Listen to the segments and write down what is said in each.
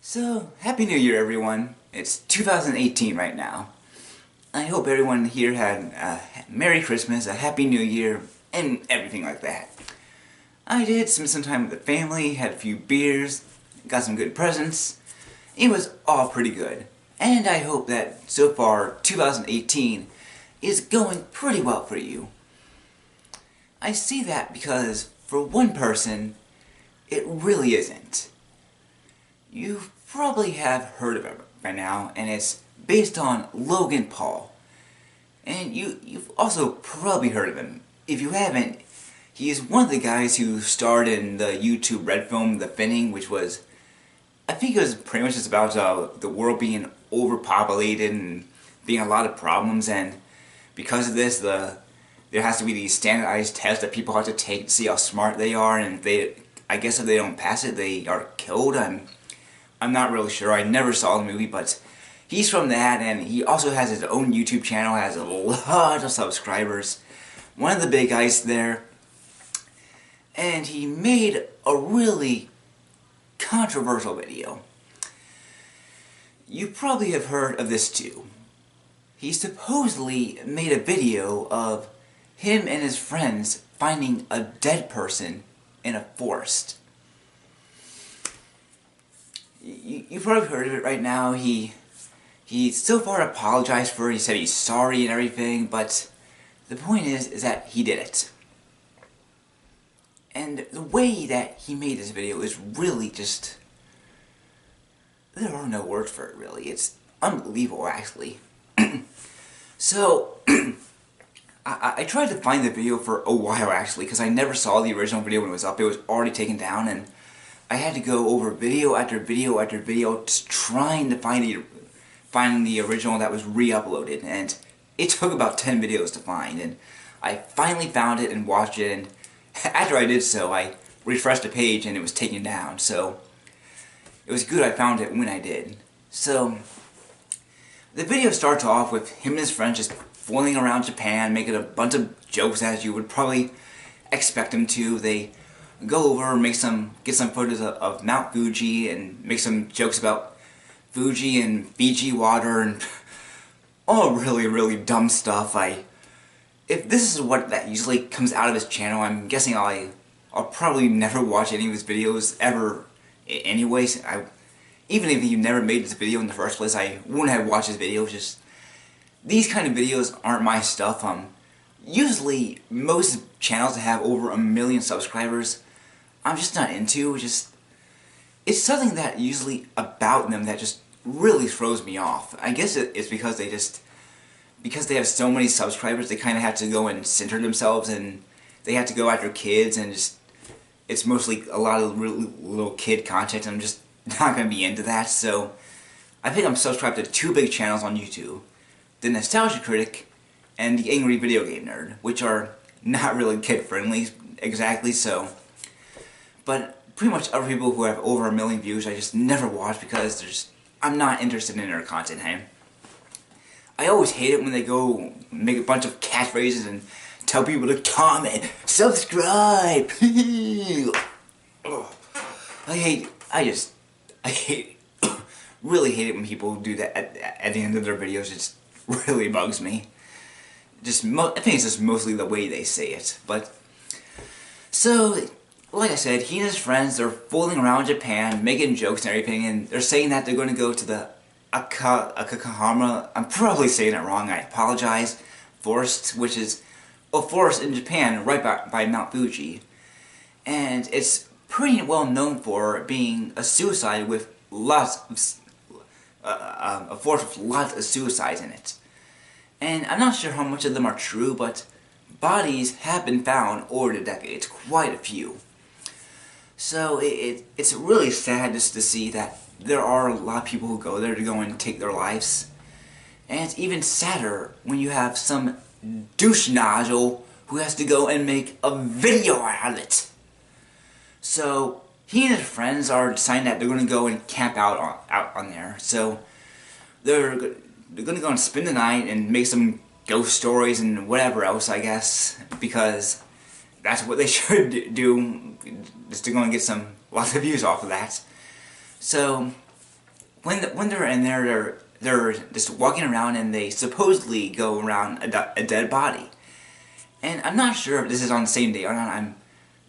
So, Happy New Year everyone. It's 2018 right now. I hope everyone here had a Merry Christmas, a Happy New Year, and everything like that. I did spend some time with the family, had a few beers, got some good presents. It was all pretty good. And I hope that so far 2018 is going pretty well for you. I see that because for one person, it really isn't. You probably have heard of it by now, and it's based on Logan Paul. And you've also probably heard of him. If you haven't, he's one of the guys who starred in the YouTube Red film, The Finning, which was, I think it was pretty much just about the world being overpopulated and being a lot of problems, and because of this, there has to be these standardized tests that people have to take to see how smart they are, and I guess if they don't pass it, they are killed. I'm not really sure. I never saw the movie, but he's from that, and he also has his own YouTube channel, has a lot of subscribers. One of the big guys there. And he made a really controversial video. You probably have heard of this too. He supposedly made a video of him and his friends finding a dead person in a forest. You've probably heard of it right now. He so far apologized for it. He said he's sorry and everything, but the point is that he did it. And the way that he made this video is really just... there are no words for it, really. It's unbelievable, actually. So, I tried to find the video for a while, actually, because I never saw the original video when it was up. It was already taken down, and I had to go over video after video after video just trying to find the original that was re-uploaded, and it took about 10 videos to find, and I finally found it and watched it, and after I did so, I refreshed the page and it was taken down, so it was good I found it when I did. So, the video starts off with him and his friends just fooling around Japan, making a bunch of jokes as you would probably expect them to. They go over, get some photos of Mount Fuji, and make some jokes about Fuji and Fiji water, and all really dumb stuff. If this is what that usually comes out of his channel, I'm guessing I'll probably never watch any of his videos ever anyways. Even if he never made this video in the first place, I wouldn't have watched his videos. Just, these kind of videos aren't my stuff. Usually, most channels that have over 1 million subscribers, I'm just not into. It's something that usually about them that just really throws me off. I guess it's because they have so many subscribers, they kind of have to go and center themselves, and they have to go after kids, and it's mostly a lot of really little kid content, and I'm just not going to be into that. So I think I'm subscribed to 2 big channels on YouTube, the Nostalgia Critic and the Angry Video Game Nerd, which are not really kid friendly exactly, so, but pretty much other people who have over 1 million views I just never watch because I'm not interested in their content. I always hate it when they go make a bunch of catchphrases and tell people to comment, subscribe. Really hate it when people do that at the end of their videos. It just really bugs me. I think it's just mostly the way they say it. But so, like I said, he and his friends, they're fooling around Japan, making jokes and everything, and they're saying that they're going to go to the Aokigahara, I'm probably saying it wrong, I apologize, forest, which is a forest in Japan right by Mount Fuji. And it's pretty well known for being a suicide with a forest with lots of suicides in it. And I'm not sure how much of them are true, but bodies have been found over the decades, quite a few. So it's really sad just to see that there are a lot of people who go there to go and take their lives. And it's even sadder when you have some douche nozzle who has to go and make a video out of it. So he and his friends are deciding that they're going to go and camp out on there. So they're going to go and spend the night and make some ghost stories and whatever else, I guess, because that's what they should do, just to go and get lots of views off of that. So when they're in there, they're just walking around and they supposedly go around a dead body. And I'm not sure if this is on the same day or not. I'm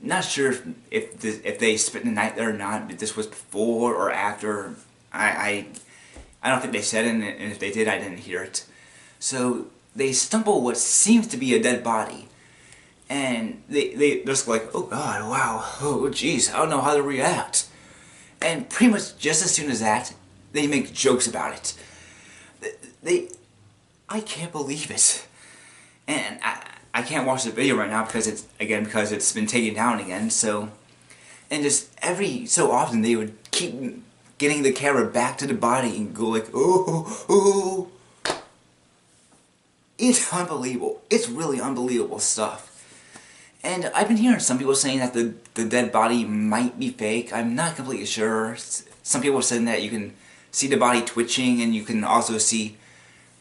not sure if they spent the night there or not. If this was before or after. I don't think they said it, and if they did, I didn't hear it. So they stumble what seems to be a dead body, and they just like, oh God, wow, oh jeez, I don't know how to react. And pretty much just as soon as that, they make jokes about it. I can't believe it, and I can't watch the video right now because it's been taken down again. So, and just every so often they would keep getting the camera back to the body and go like, oh, oh. It's unbelievable. It's really unbelievable stuff. And I've been hearing some people saying that the dead body might be fake. I'm not completely sure. Some people are saying that you can see the body twitching, and you can also see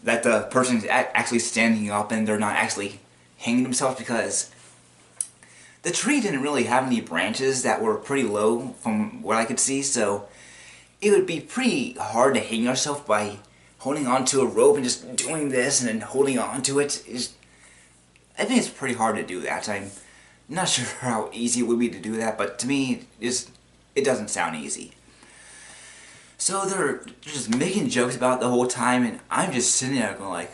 that the person is actually standing up and they're not actually hanging themselves, because the tree didn't really have any branches that were pretty low from what I could see, so it would be pretty hard to hang yourself by holding onto a rope and just doing this and then holding onto it. I think it's pretty hard to do that. I'm not sure how easy it would be to do that, but to me, it doesn't sound easy. So they're just making jokes about it the whole time, and I'm just sitting there going like,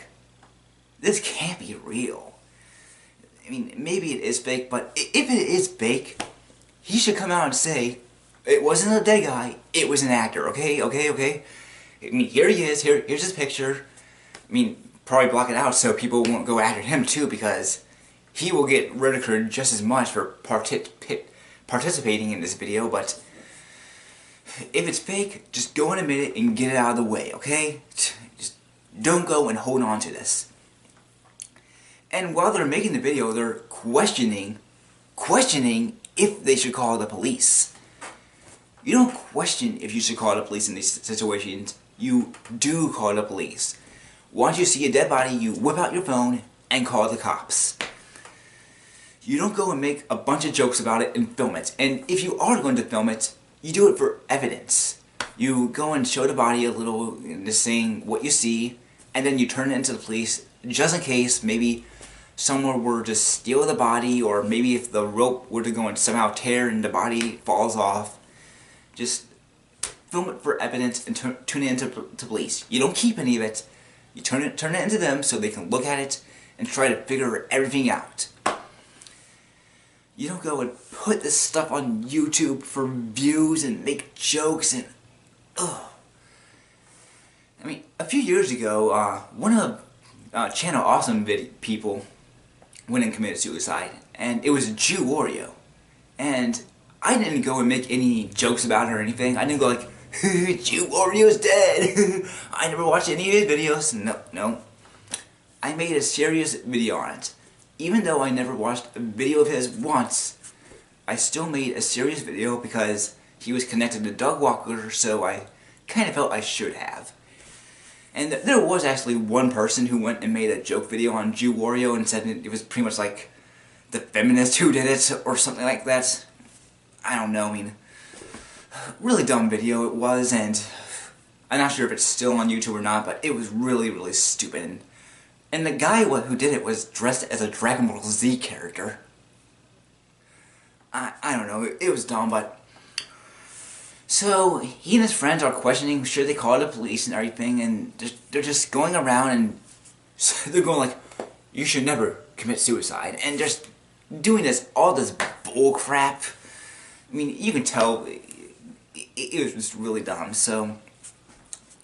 this can't be real. I mean, maybe it is fake, but if it is fake, he should come out and say, it wasn't a dead guy, it was an actor, okay? I mean, here he is, here's his picture. I mean, probably block it out so people won't go after him too, because he will get ridiculed just as much for participating in this video. But if it's fake, just go and admit it and get it out of the way, okay? Just don't go and hold on to this. And while they're making the video, they're questioning if they should call the police. You don't question if you should call the police in these situations. You do call the police. Once you see a dead body, you whip out your phone and call the cops. You don't go and make a bunch of jokes about it and film it. And if you are going to film it, you do it for evidence. You go and show the body a little, just saying what you see, and then you turn it into the police, just in case maybe someone were to steal the body, or maybe if the rope were to go and somehow tear and the body falls off. Just film it for evidence and tune it into police. You don't keep any of it. You turn it into them so they can look at it and try to figure everything out. You don't go and put this stuff on YouTube for views and make jokes and ugh. I mean, a few years ago, one of Channel Awesome people went and committed suicide, and it was Jew Oreo, and I didn't go and make any jokes about it or anything. I didn't go like, Jew Oreo's dead. I never watched any of his videos. No. I made a serious video on it. Even though I never watched a video of his once, I still made a serious video because he was connected to Doug Walker, so I kind of felt I should have. And there was actually one person who went and made a joke video on Jew Oreo and said it was pretty much like the feminist who did it or something like that. I don't know, I mean, really dumb video it was, and I'm not sure if it's still on YouTube or not, but it was really, really stupid. And the guy who did it was dressed as a Dragon Ball Z character. I don't know, it was dumb, but... So, he and his friends are questioning, should they call the police and everything, and they're just going around and they're going like, you should never commit suicide, and just doing all this bull crap. I mean, you can tell it was just really dumb. So,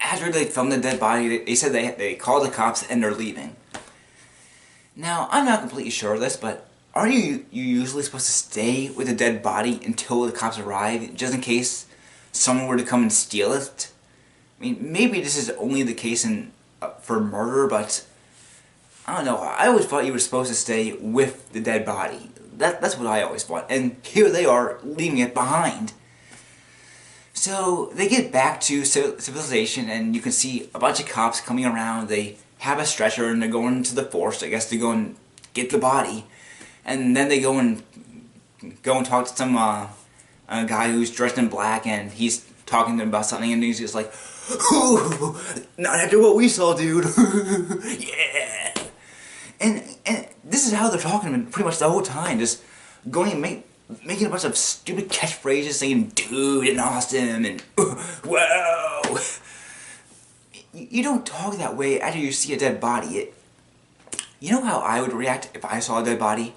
after they filmed the dead body, they said they called the cops and they're leaving. Now, I'm not completely sure of this, but are you usually supposed to stay with a dead body until the cops arrive, just in case someone were to come and steal it? I mean, maybe this is only the case for murder, but I don't know. I always thought you were supposed to stay with the dead body. That's what I always thought. And here they are, leaving it behind. So they get back to civilization, and you can see a bunch of cops coming around. They have a stretcher, and they're going into the forest, I guess, to go and get the body. And then they go and talk to some a guy who's dressed in black, and he's talking to him about something, and he's just like, "Ooh, not after what we saw, dude." Yeah. And this is how they're talking to him pretty much the whole time, just going and making a bunch of stupid catchphrases, saying "dude" and "awesome" and "whoa." You don't talk that way after you see a dead body. You know how I would react if I saw a dead body?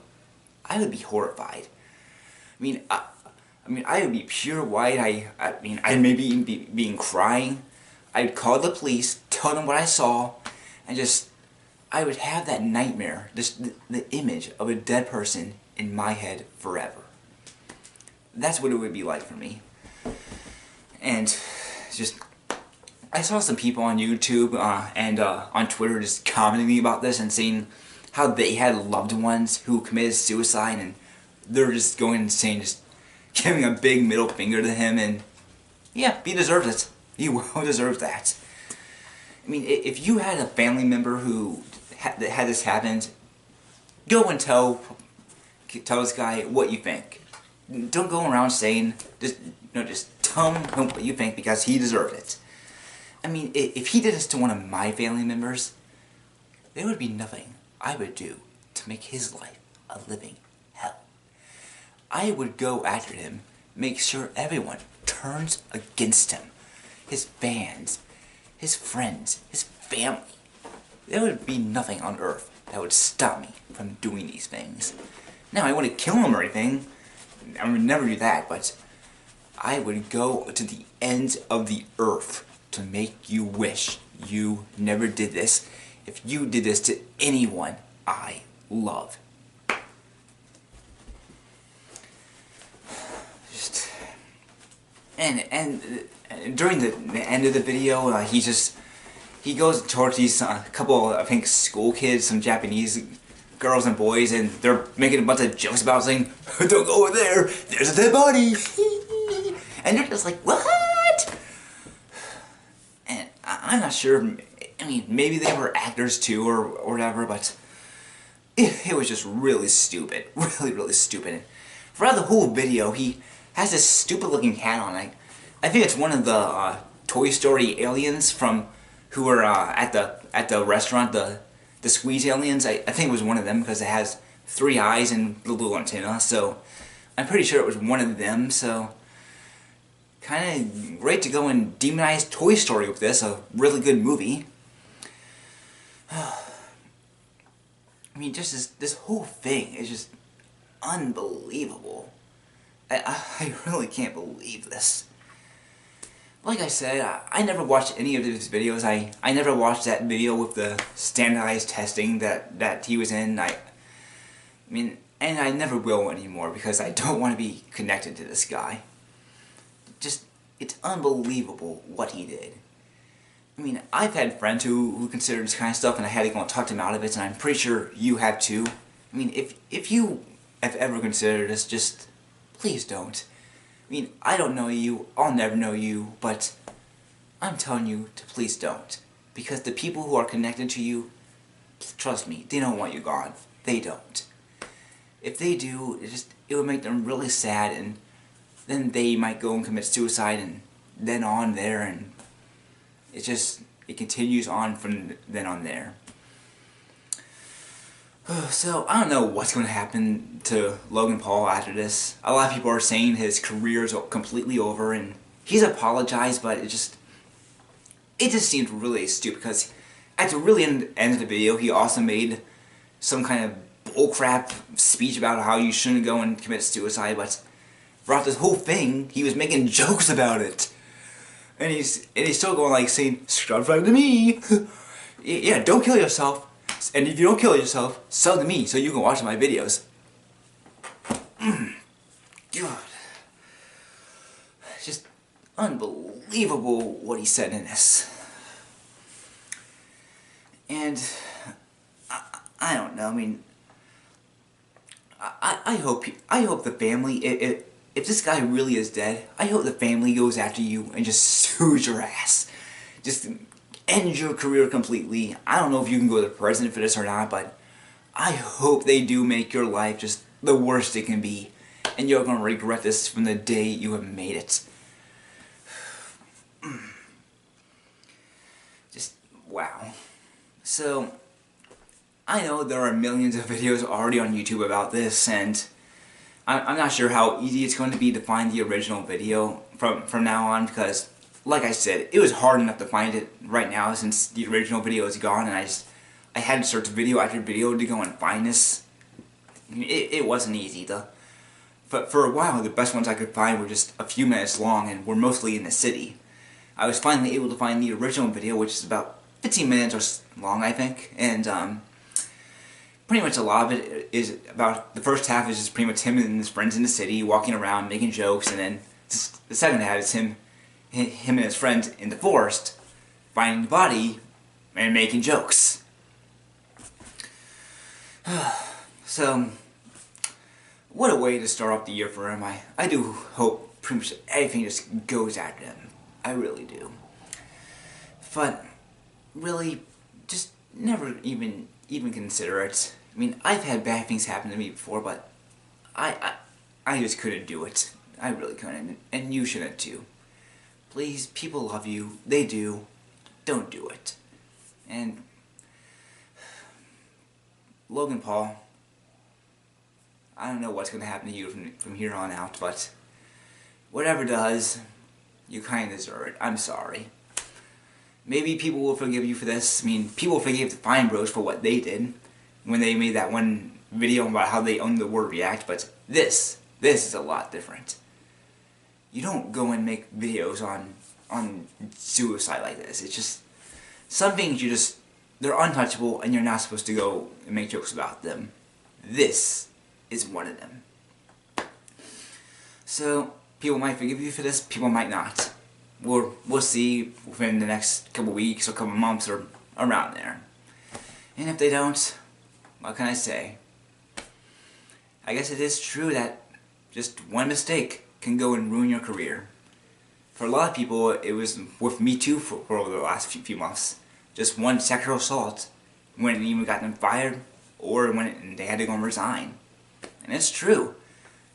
I would be horrified. I would be pure white. I'd maybe even be crying. I'd call the police, tell them what I saw, and I would have that nightmare, just the image of a dead person in my head forever. That's what it would be like for me. And I saw some people on YouTube and on Twitter just commenting about this and saying how they had loved ones who committed suicide, and they're just going insane, just giving a big middle finger to him, and yeah, he deserves it. He well deserves that. I mean, if you had a family member who had this happen, go and tell this guy what you think. Don't go around saying, just tell him what you think, because he deserved it. I mean, if he did this to one of my family members, there would be nothing I would do to make his life a living hell. I would go after him, make sure everyone turns against him. His fans, his friends, his family. There would be nothing on earth that would stop me from doing these things. Now, I wouldn't kill him or anything. I would never do that, but I would go to the ends of the earth to make you wish you never did this if you did this to anyone I love. And during the end of the video, he goes towards these couple, I think, school kids, some Japanese girls and boys, and they're making a bunch of jokes about saying, "Don't go over there, there's a dead body." And they're just like, "What?" And I'm not sure. I mean, maybe they were actors too, or whatever, but it was just really stupid. Really, really stupid. And throughout the whole video, he has this stupid looking hat on. I think it's one of the Toy Story aliens who were at the restaurant, the squeeze aliens. I think it was one of them, because it has 3 eyes and the little antenna, so I'm pretty sure it was one of them. So kind of great to go and demonize Toy Story with this, a really good movie. I mean, just this whole thing is just unbelievable. I really can't believe this. Like I said, I never watched any of his videos. I never watched that video with the standardized testing that he was in. I mean, and I never will anymore, because I don't want to be connected to this guy. It's unbelievable what he did. I mean, I've had friends who consider this kind of stuff, and I had to go and talk them out of it, and I'm pretty sure you have too. I mean, if you have ever considered this, just please don't. I mean, I don't know you, I'll never know you, but I'm telling you to please don't. Because the people who are connected to you, trust me, they don't want you gone. They don't. If they do, it would make them really sad, and then they might go and commit suicide, and then on there, and it continues on from then on there. So, I don't know what's going to happen to Logan Paul after this. A lot of people are saying his career is completely over, and he's apologized, but it just seemed really stupid, because at the really end of the video, he also made some kind of bullcrap speech about how you shouldn't go and commit suicide, but throughout this whole thing, he was making jokes about it. And he's still going like saying, "Subscribe to me." Yeah, don't kill yourself. And if you don't kill yourself, sub to me so you can watch my videos. God. Just unbelievable what he said in this. And I don't know, I mean, I hope the family, if this guy really is dead, I hope the family goes after you and just sues your ass. Just end your career completely. I don't know if you can go to president for this or not, but I hope they do make your life just the worst it can be, and you're going to regret this from the day you have made it. Just, wow. So, I know there are millions of videos already on YouTube about this, and I'm not sure how easy it's going to be to find the original video from now on, because, like I said, it was hard enough to find it right now since the original video is gone, and I had to search video after video to go and find this. It wasn't easy, though. But for a while, the best ones I could find were just a few minutes long and were mostly in the city. I was finally able to find the original video, which is about 15 minutes or long, I think, and pretty much a lot of it is about, the first half is just pretty much him and his friends in the city, walking around, making jokes, and then the second half is him and his friends in the forest, finding the body, and making jokes. So, what a way to start off the year for him. I do hope pretty much everything just goes at him. I really do. But, really, just never even consider it. I mean, I've had bad things happen to me before, but I just couldn't do it. I really couldn't, and you shouldn't too. Please, people love you. They do. Don't do it. And Logan Paul, I don't know what's going to happen to you from here on out, but whatever does, you kind of deserve it. I'm sorry. Maybe people will forgive you for this. I mean, people forgave the Fine Bros for what they did when they made that one video about how they owned the word react, but this is a lot different. You don't go and make videos on suicide like this. It's just, some things they're untouchable and you're not supposed to go and make jokes about them. This is one of them. So, people might forgive you for this, people might not. We'll see within the next couple weeks or couple months or around there. And if they don't, what can I say? I guess it is true that just one mistake can go and ruin your career. For a lot of people, it was with me too for over the last few months. Just one sexual assault when it even got them fired, or when they had to go and resign. And it's true.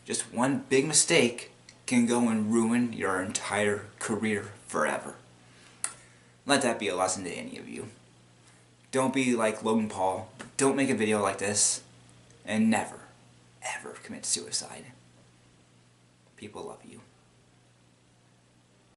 Just one big mistake can go and ruin your entire career forever. Let that be a lesson to any of you. Don't be like Logan Paul. Don't make a video like this. And never, ever commit suicide. People love you.